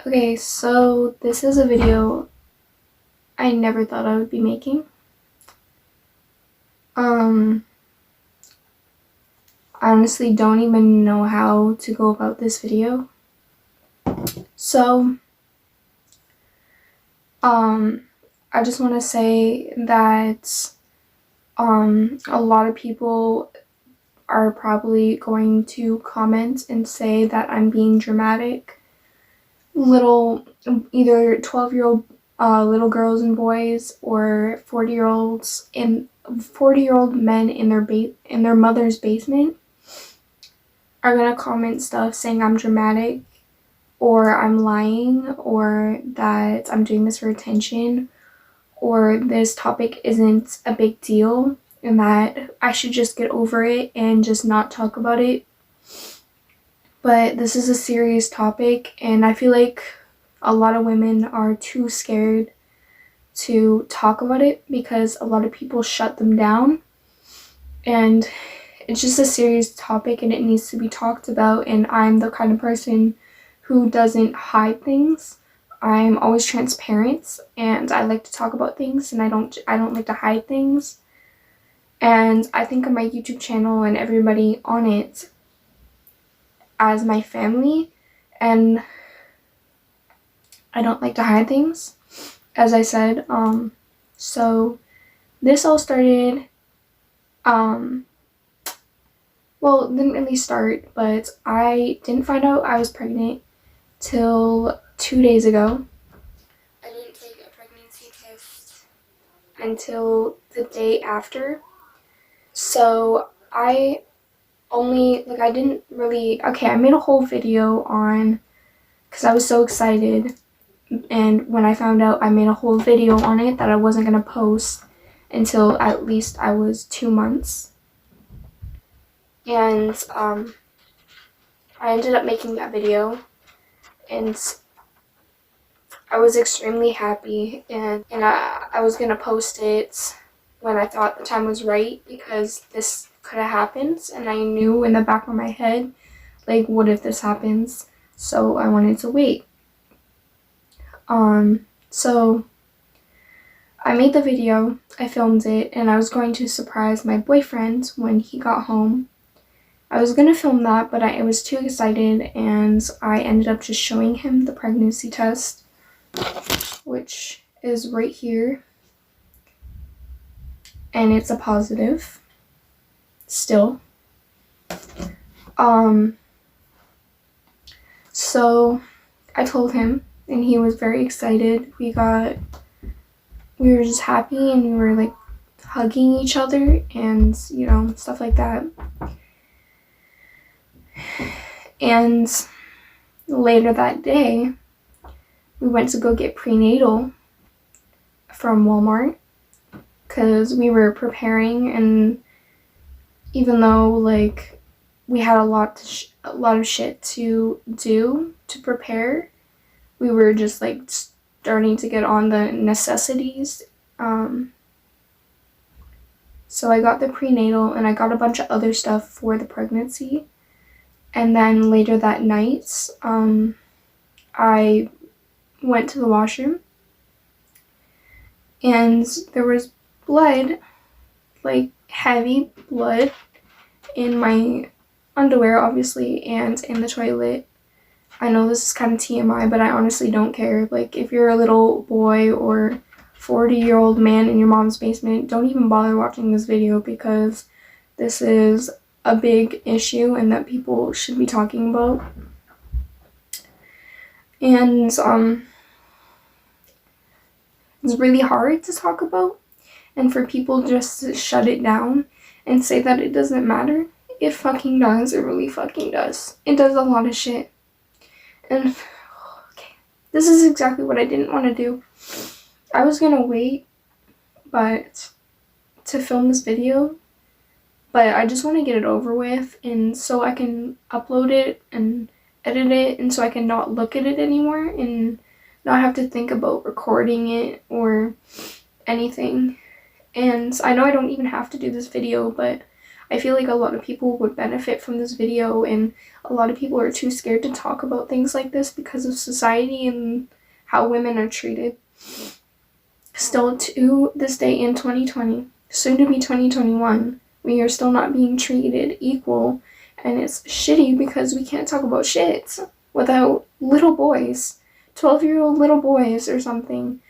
Okay, so this is a video I never thought I would be making. I honestly don't even know how to go about this video. So, I just want to say that, a lot of people are probably going to comment and say that I'm being dramatic. Either 12-year-old little girls and boys or 40-year-old men in their mother's basement are gonna comment stuff saying I'm dramatic or I'm lying or that I'm doing this for attention or this topic isn't a big deal and that I should just get over it and just not talk about it. But this is a serious topic and I feel like a lot of women are too scared to talk about it because a lot of people shut them down. And it's just a serious topic and it needs to be talked about, and I'm the kind of person who doesn't hide things. I'm always transparent and I like to talk about things and I don't like to hide things. And I think of my YouTube channel and everybody on it as my family, and I don't like to hide things, as I said. So this all started, well, it didn't really start, but I didn't find out I was pregnant till 2 days ago. I didn't take a pregnancy test until the day after. So I made a whole video on, because I was so excited, and when I found out, I made a whole video on it that I wasn't going to post until at least I was 2 months. And I ended up making that video, and I was extremely happy, and I was going to post it when I thought the time was right, because this could have happened, and I knew in the back of my head, like, what if this happens? So I wanted to wait. So I made the video, I filmed it, and I was going to surprise my boyfriend when he got home. I was going to film that, but I was too excited, and I ended up just showing him the pregnancy test, which is right here, and it's a positive still. So I told him, and he was very excited. We were just happy, and we were like hugging each other and, you know, stuff like that. And later that day, we went to go get prenatal from Walmart because we were preparing, and even though like we had a lot of shit to do to prepare, we were just like starting to get on the necessities. So I got the prenatal and I got a bunch of other stuff for the pregnancy. And then later that night, I went to the washroom and there was blood, like heavy blood, in my underwear, obviously, and in the toilet. I know this is kind of TMI, but I honestly don't care. Like, if you're a little boy or 40-year-old man in your mom's basement, don't even bother watching this video, because this is a big issue and that people should be talking about. And it's really hard to talk about, and for people just to shut it down and say that it doesn't matter. It fucking does. It really fucking does. It does a lot of shit. And okay, this is exactly what I didn't want to do. I was gonna wait to film this video, but I just want to get it over with, and so I can upload it and edit it, and so I can not look at it anymore and not have to think about recording it or anything. And I know I don't even have to do this video, but I feel like a lot of people would benefit from this video, and a lot of people are too scared to talk about things like this because of society and how women are treated. Still, to this day in 2020, soon to be 2021, we are still not being treated equal, and it's shitty because we can't talk about shit without little boys, 12-year-old little boys or something,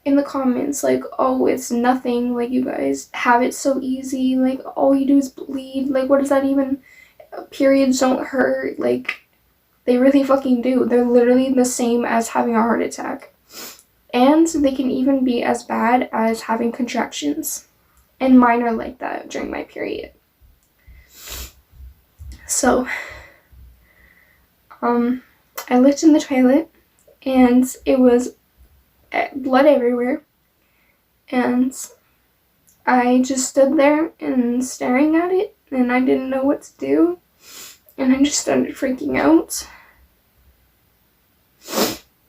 in the comments like, oh, it's nothing, like, you guys have it so easy, like, all you do is bleed, like, what does that even, periods don't hurt, like, they really fucking do. They're literally the same as having a heart attack, and they can even be as bad as having contractions, and mine are like that during my period. So I looked in the toilet, and it was blood everywhere, and I just stood there and staring at it, and I didn't know what to do, and I just started freaking out.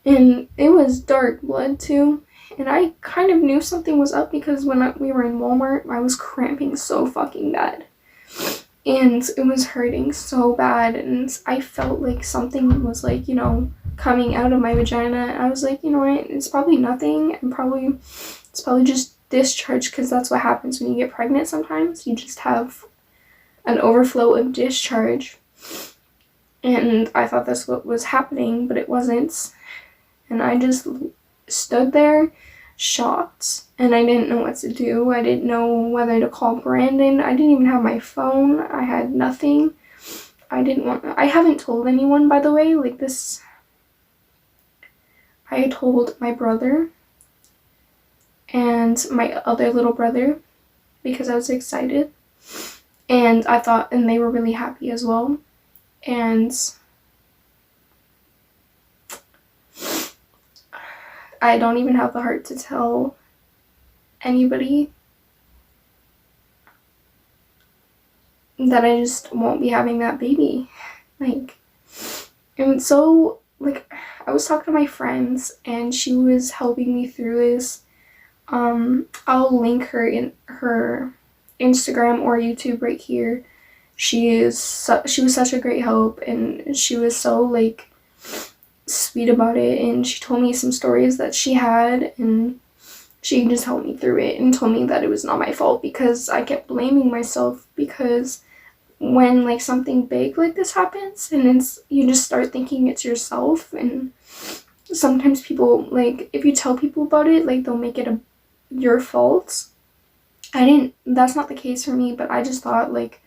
And it was dark blood too, and I kind of knew something was up because when we were in Walmart, I was cramping so fucking bad, and it was hurting so bad, and I felt like something was, like, you know, coming out of my vagina. I was like, you know what, it's probably nothing, and it's probably just discharge, because that's what happens when you get pregnant sometimes. You just have an overflow of discharge, and I thought that's what was happening, but it wasn't. And I just stood there shocked, and I didn't know what to do. I didn't know whether to call Brandon. I didn't even have my phone. I had nothing. I haven't told anyone, by the way, like this. I told my brother and my other little brother because I was excited, and I thought, and they were really happy as well. And I don't even have the heart to tell anybody that I just won't be having that baby. Like, and so, like, I was talking to my friends, and she was helping me through this. I'll link her in her Instagram or YouTube right here. She was such a great help, and she was so, like, sweet about it, and she told me some stories that she had, and she just helped me through it and told me that it was not my fault, because I kept blaming myself, because when, like, something big like this happens, and you just start thinking it's yourself, and sometimes people, like, if you tell people about it, like, they'll make it your fault. That's not the case for me, but I just thought, like,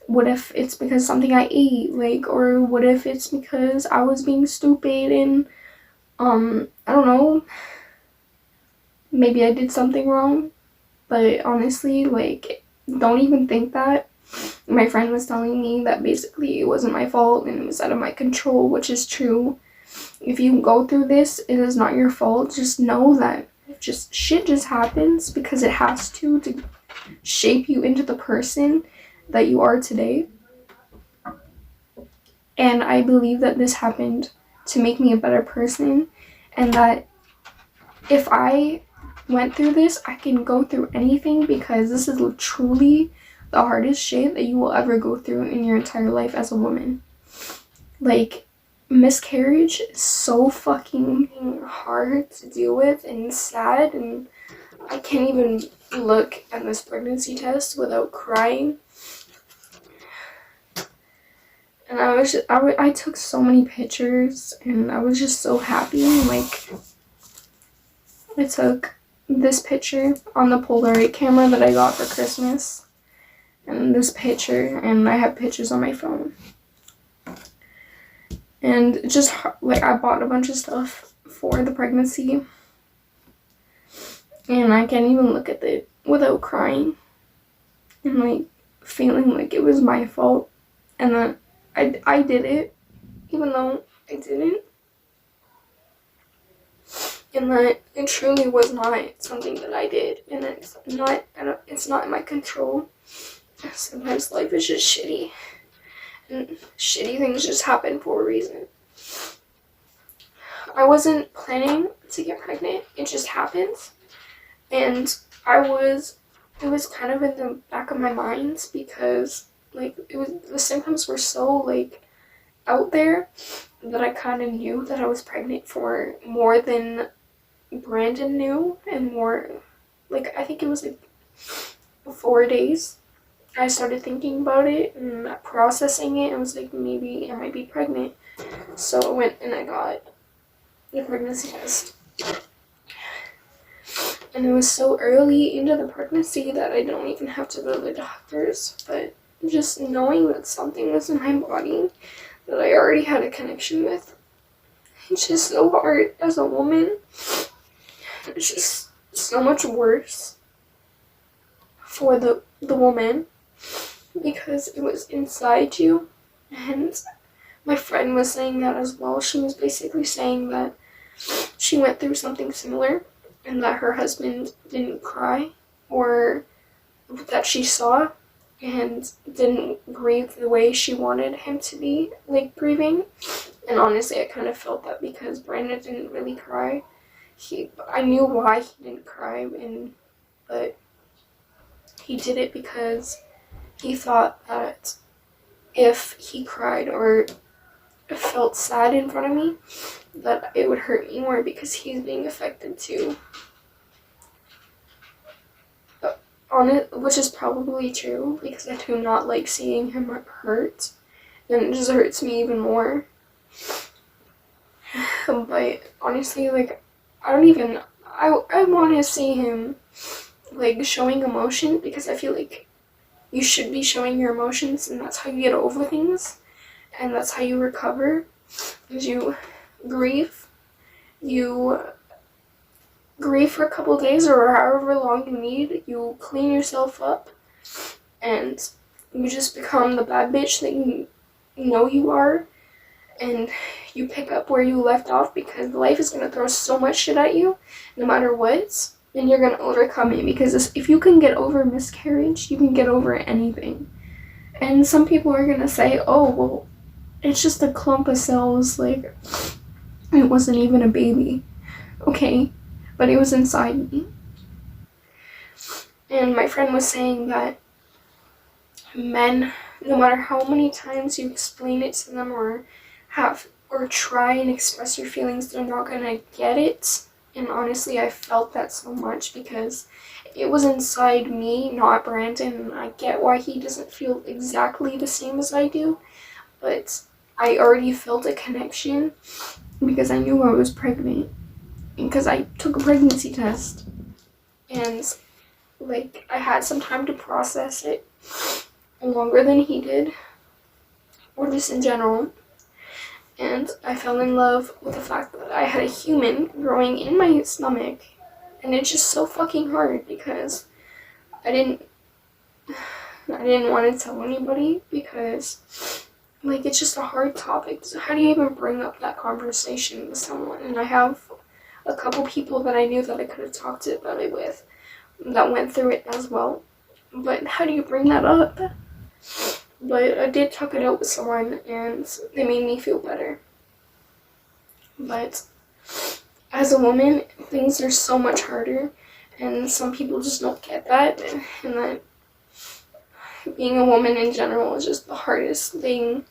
what if it's because something I ate, like, or what if it's because I was being stupid, and I don't know, maybe I did something wrong. But honestly, like, don't even think that. My friend was telling me that basically it wasn't my fault and it was out of my control, which is true. If you go through this, it is not your fault. Just know that shit just happens because it has to shape you into the person that you are today. And I believe that this happened to make me a better person, and that if I went through this, I can go through anything, because this is truly the hardest shit that you will ever go through in your entire life as a woman. Like, miscarriage is so fucking hard to deal with and sad, and I can't even look at this pregnancy test without crying. And I took so many pictures, and I was just so happy. Like, I took this picture on the Polaroid camera that I got for Christmas, and this picture, and I have pictures on my phone. And just, like, I bought a bunch of stuff for the pregnancy, and I can't even look at it without crying and, like, feeling like it was my fault, and that I did it even though I didn't, and that it truly was not something that I did, and it's not in my control. Sometimes life is just shitty, and shitty things just happen for a reason. I wasn't planning to get pregnant, it just happened, and I was it was kind of in the back of my mind because like the symptoms were so like out there that I kind of knew that I was pregnant for more than Brandon knew, and more like I think it was like 4 days. I started thinking about it and processing it and was like, maybe I might be pregnant. So I went and I got the pregnancy test. And it was so early into the pregnancy that I don't even have to go to the doctors. But just knowing that something was in my body that I already had a connection with, it's just so hard as a woman. It's just so much worse for the woman because it was inside you. And my friend was saying that as well. She was basically saying that she went through something similar and that her husband didn't cry, or that she saw, and didn't grieve the way she wanted him to be, like, grieving. And honestly, I kind of felt that because Brandon didn't really cry. I knew why he didn't cry, but he did it because he thought that if he cried or felt sad in front of me, that it would hurt me more because he's being affected too. On it, which is probably true because I do not like seeing him hurt, and it just hurts me even more. But honestly, like, I want to see him like showing emotion because I feel like you should be showing your emotions, and that's how you get over things, and that's how you recover. Is you grieve, you grieve for a couple days or however long you need, you clean yourself up, and you just become the bad bitch that you know you are, and you pick up where you left off because life is going to throw so much shit at you no matter what, and you're going to overcome it because if you can get over miscarriage, you can get over anything. And some people are going to say, oh, well, it's just a clump of cells, like, it wasn't even a baby. Okay, but it was inside me. And my friend was saying that men, no matter how many times you explain it to them or try and express your feelings, they're not gonna get it. And honestly, I felt that so much because it was inside me, not Brandon, and I get why he doesn't feel exactly the same as I do, but I already felt a connection because I knew I was pregnant, because I took a pregnancy test, and like I had some time to process it, longer than he did, or just in general. And I fell in love with the fact that I had a human growing in my stomach, and it's just so fucking hard because I didn't want to tell anybody because like it's just a hard topic. So how do you even bring up that conversation with someone? And I have a couple people that I knew that I could have talked about it with that went through it as well. But how do you bring that up? But I did talk it out with someone and they made me feel better. But as a woman, things are so much harder, and some people just don't get that, and that being a woman in general is just the hardest thing.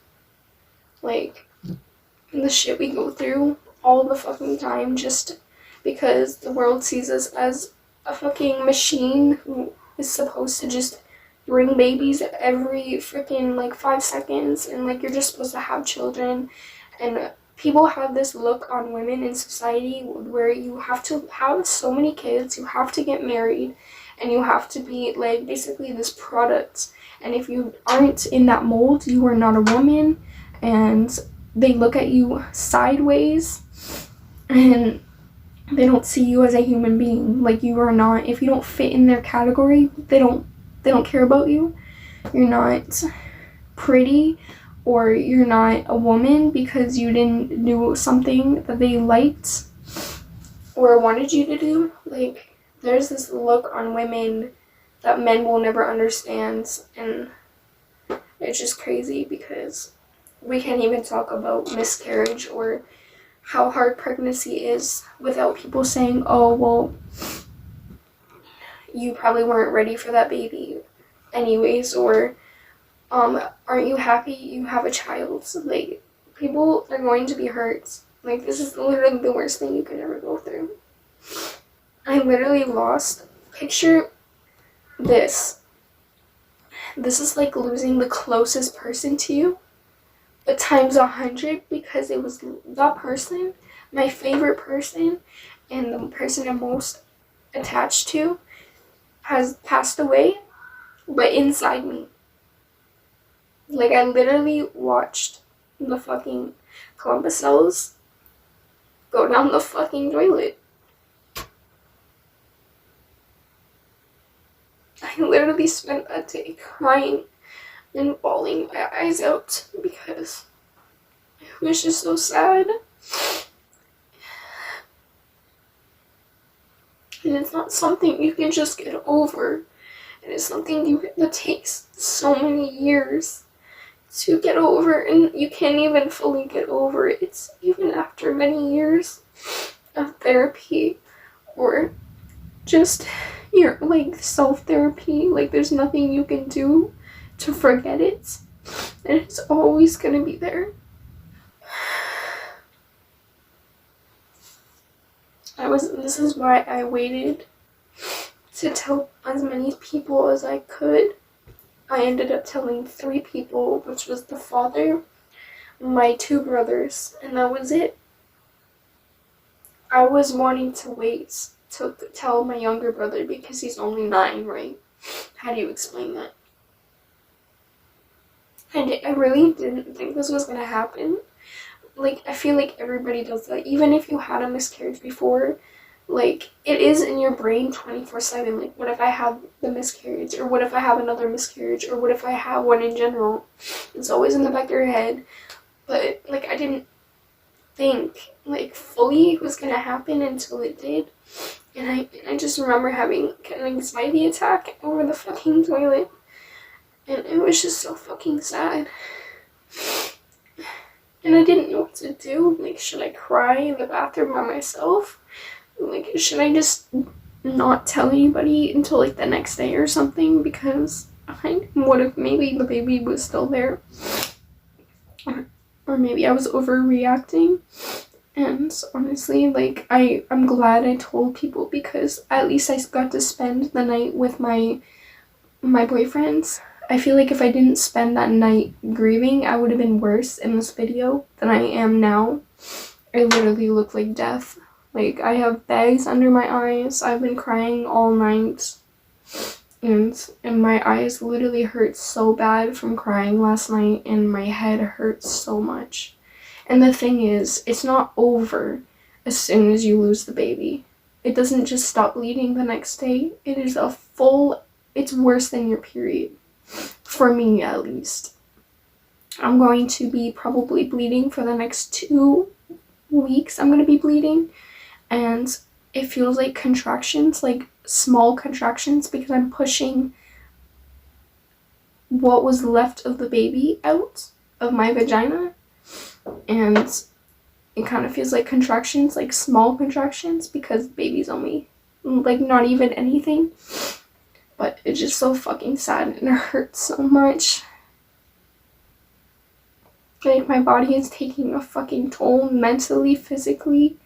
Like, the shit we go through all the fucking time just because the world sees us as a fucking machine who is supposed to just bring babies every freaking like 5 seconds, and like you're just supposed to have children. And people have this look on women in society where you have to have so many kids, you have to get married, and you have to be like basically this product. And if you aren't in that mold, you are not a woman, and they look at you sideways, and they don't see you as a human being. Like, you are not, if you don't fit in their category, they don't care about you. You're not pretty, or you're not a woman because you didn't do something that they liked or wanted you to do. Like, there's this look on women that men will never understand, and it's just crazy because we can't even talk about miscarriage or how hard pregnancy is without people saying, oh, well, you probably weren't ready for that baby anyways, or aren't you happy you have a child? Like, people are going to be hurt. Like, this is literally the worst thing you could ever go through. I literally lost. Picture this. This is like losing the closest person to you, but times 100, because it was the person, my favorite person, and the person I'm most attached to has passed away, but inside me. Like, I literally watched the fucking Columbus cells go down the fucking toilet. I literally spent that day crying and bawling my eyes out because it was just so sad. And it's not something you can just get over. It is something that takes so many years to get over, and you can't even fully get over it. It's even after many years of therapy or just your like self-therapy. Like, there's nothing you can do to forget it, and it's always gonna be there. This is why I waited to tell as many people as I could. I ended up telling 3 people, which was the father, my 2 brothers, and that was it. I was wanting to wait to tell my younger brother because he's only 9, right? How do you explain that? And I really didn't think this was gonna happen. Like, I feel like everybody does that. Even if you had a miscarriage before, like, it is in your brain 24/7. Like, what if I have the miscarriage? Or what if I have another miscarriage? Or what if I have one in general? It's always in the back of your head. But, like, I didn't think, like, fully it was gonna happen until it did. And I just remember having an anxiety attack over the fucking toilet. And it was just so fucking sad. And I didn't know what to do. Like, should I cry in the bathroom by myself? Like, should I just not tell anybody until, like, the next day or something? Because what if maybe the baby was still there? Or maybe I was overreacting. And honestly, like, I'm glad I told people, because at least I got to spend the night with my boyfriends. I feel like if I didn't spend that night grieving, I would have been worse in this video than I am now. I literally look like death. Like, I have bags under my eyes. I've been crying all night. And my eyes literally hurt so bad from crying last night, and my head hurts so much. And the thing is, it's not over as soon as you lose the baby. It doesn't just stop bleeding the next day. It is it's worse than your period. For me, at least. I'm going to be probably bleeding for the next 2 weeks. I'm going to be bleeding. And it feels like contractions, like small contractions, because I'm pushing what was left of the baby out of my vagina. And it kind of feels like contractions, like small contractions, because the baby's only, like, not even anything. But it's just so fucking sad, and it hurts so much. Like, my body is taking a fucking toll mentally, physically,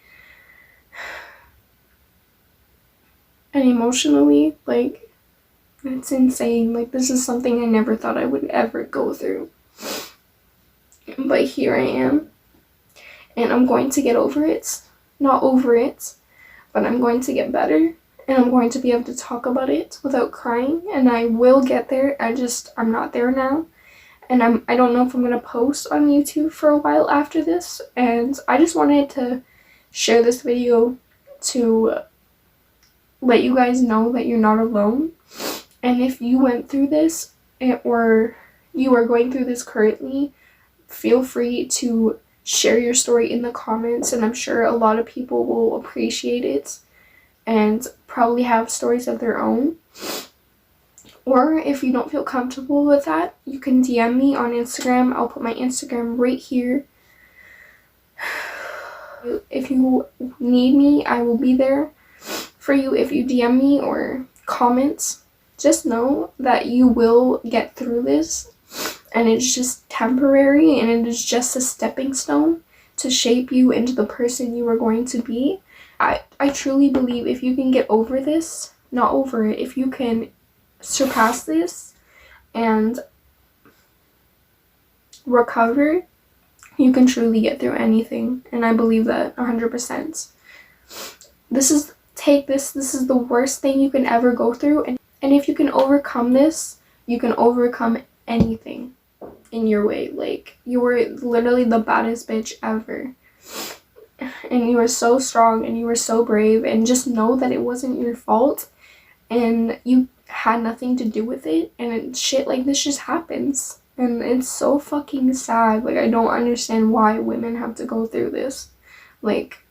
and emotionally. Like, it's insane. Like, this is something I never thought I would ever go through. But here I am, and I'm going to get over it. Not over it, but I'm going to get better. And I'm going to be able to talk about it without crying, and I will get there. I'm not there now, and I don't know if I'm gonna post on YouTube for a while after this. And I just wanted to share this video to let you guys know that you're not alone. And if you went through this, or you are going through this currently, feel free to share your story in the comments, and I'm sure a lot of people will appreciate it and probably have stories of their own. Or if you don't feel comfortable with that, you can DM me on Instagram. I'll put my Instagram right here. If you need me, I will be there for you if you DM me or comments, just know that you will get through this, and it's just temporary, and it is just a stepping stone to shape you into the person you are going to be. I truly believe if you can get over this, not over it, if you can surpass this and recover, you can truly get through anything. And I believe that 100%. This is the worst thing you can ever go through, and if you can overcome this, you can overcome anything in your way. Like, you were literally the baddest bitch ever, and you were so strong, and you were so brave, and just know that it wasn't your fault, and you had nothing to do with it, and shit like this just happens, and it's so fucking sad. Like, I don't understand why women have to go through this. Like,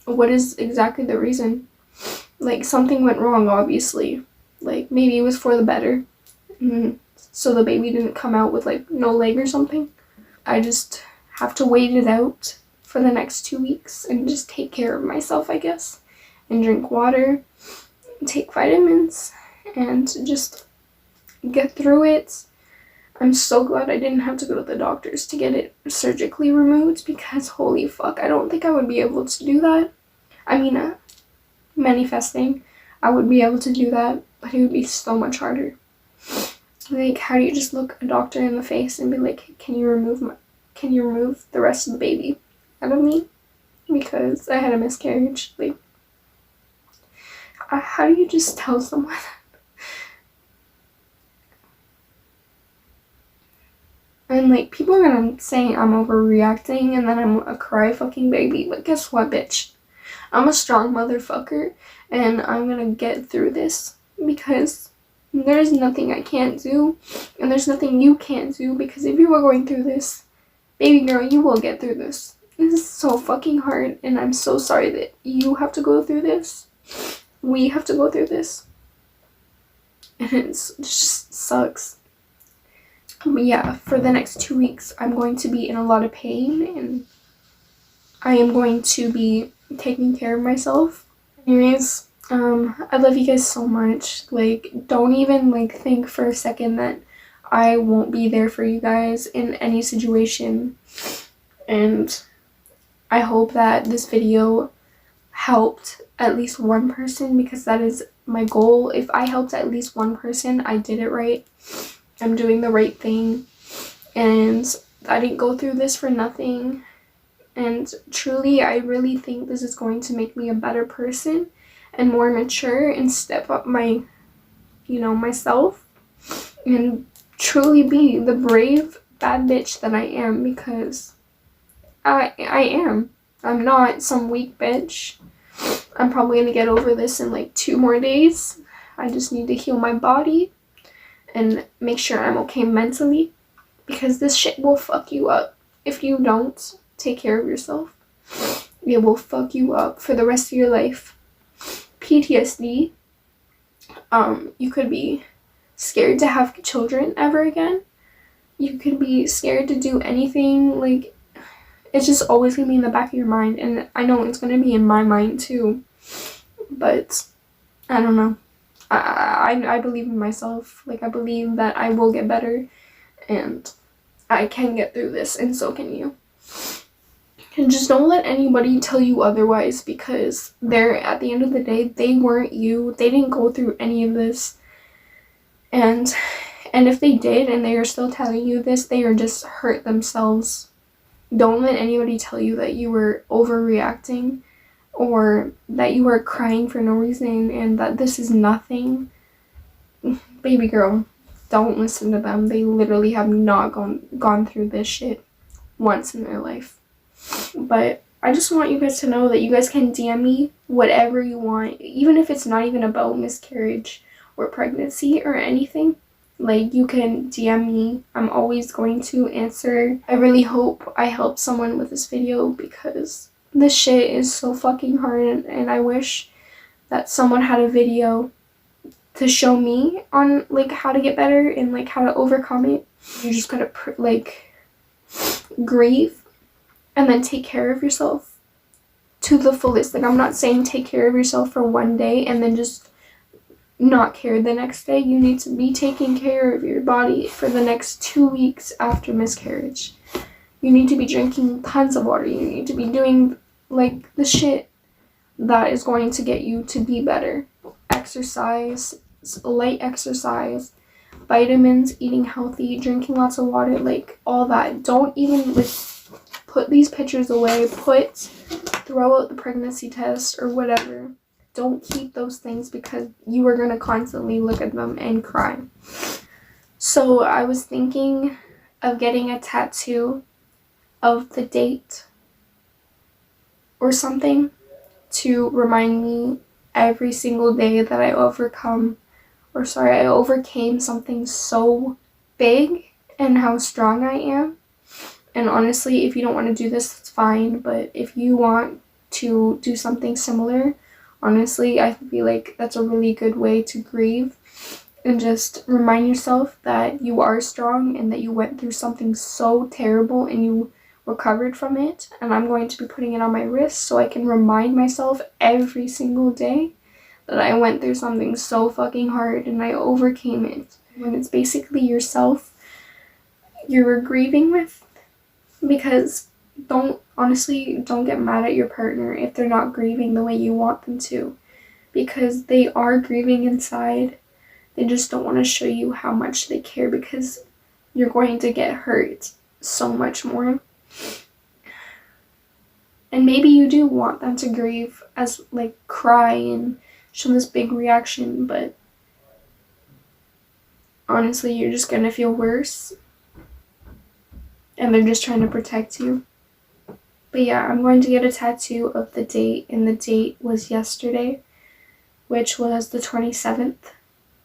what is exactly the reason? Like, something went wrong, obviously. Like, maybe it was for the better, so the baby didn't come out with like no leg or something. I just have to wait it out for the next 2 weeks and just take care of myself, I guess, and drink water, take vitamins, and just get through it. I'm so glad I didn't have to go to the doctors to get it surgically removed, because holy fuck, I don't think I would be able to do that. I mean, manifesting, I would be able to do that, but it would be so much harder. Like, how do you just look a doctor in the face and be like, can you remove the rest of the baby out of me because I had a miscarriage? Like, how do you just tell someone that? And like, people are gonna say I'm overreacting and then I'm a cry fucking baby, but guess what, bitch? I'm a strong motherfucker, and I'm gonna get through this, because there's nothing I can't do, and there's nothing you can't do, because if you are going through this, baby girl, you will get through this. This is so fucking hard, and I'm so sorry that you have to go through this. We have to go through this. And it just sucks. But yeah, for the next 2 weeks, I'm going to be in a lot of pain, and I am going to be taking care of myself. Anyways, I love you guys so much. Like, don't even like think for a second that I won't be there for you guys in any situation. And I hope that this video helped at least one person, because that is my goal. If I helped at least one person, I did it right. I'm doing the right thing, and I didn't go through this for nothing. And truly, I really think this is going to make me a better person and more mature, and step up my, myself, and truly be the brave bad bitch that I am, because I am. I'm not some weak bitch. I'm probably gonna get over this in like 2 more days. I just need to heal my body and make sure I'm okay mentally, because this shit will fuck you up if you don't take care of yourself. It will fuck you up for the rest of your life. PTSD. You could be scared to have children ever again. You could be scared to do anything. Like, it's just always gonna be in the back of your mind, and I know it's gonna be in my mind too. But I don't know. I believe in myself. Like, I believe that I will get better, and I can get through this, and so can you. And just don't let anybody tell you otherwise, because at the end of the day, they weren't you. They didn't go through any of this. And if they did, and they are still telling you this, they are just hurt themselves. Don't let anybody tell you that you were overreacting, or that you were crying for no reason, and that this is nothing. Baby girl, don't listen to them. They literally have not gone through this shit once in their life. But I just want you guys to know that you guys can DM me whatever you want, even if it's not even about miscarriage or pregnancy or anything. Like, you can DM me. I'm always going to answer. I really hope I help someone with this video, because this shit is so fucking hard, and I wish that someone had a video to show me on like how to get better and like how to overcome it. You just gotta grieve and then take care of yourself to the fullest. Like, I'm not saying take care of yourself for one day and then just not care the next day. You need to be taking care of your body for the next 2 weeks after miscarriage. You need to be drinking tons of water. You need to be doing like the shit that is going to get you to be better. Exercise, light exercise, vitamins, eating healthy, drinking lots of water, like all that. Don't even like put these pictures away. Throw out the pregnancy test or whatever. Don't keep those things because you are going to constantly look at them and cry. So I was thinking of getting a tattoo of the date or something to remind me every single day that I overcame something so big and how strong I am. And honestly, if you don't want to do this, it's fine. But if you want to do something similar, honestly, I feel like that's a really good way to grieve and just remind yourself that you are strong and that you went through something so terrible and you recovered from it. And I'm going to be putting it on my wrist so I can remind myself every single day that I went through something so fucking hard and I overcame it. When it's basically yourself you're grieving with, because don't get mad at your partner if they're not grieving the way you want them to, because they are grieving inside. They just don't want to show you how much they care because you're going to get hurt so much more. And maybe you do want them to grieve, as like cry and show this big reaction, but honestly, you're just gonna feel worse. And they're just trying to protect you. But yeah, I'm going to get a tattoo of the date, and the date was yesterday, which was the 27th.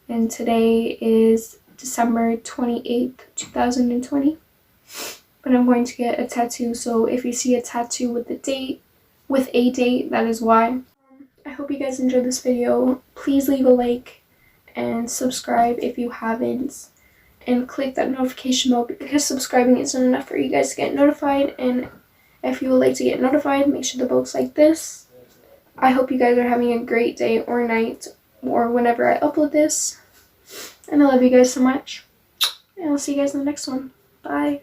And today is December 28th, 2020. But I'm going to get a tattoo, so if you see a tattoo with a date, that is why. I hope you guys enjoyed this video. Please leave a like and subscribe if you haven't. And click that notification bell because subscribing isn't enough for you guys to get notified. And if you would like to get notified, make sure the bell looks like this. I hope you guys are having a great day or night or whenever I upload this. And I love you guys so much. And I'll see you guys in the next one. Bye.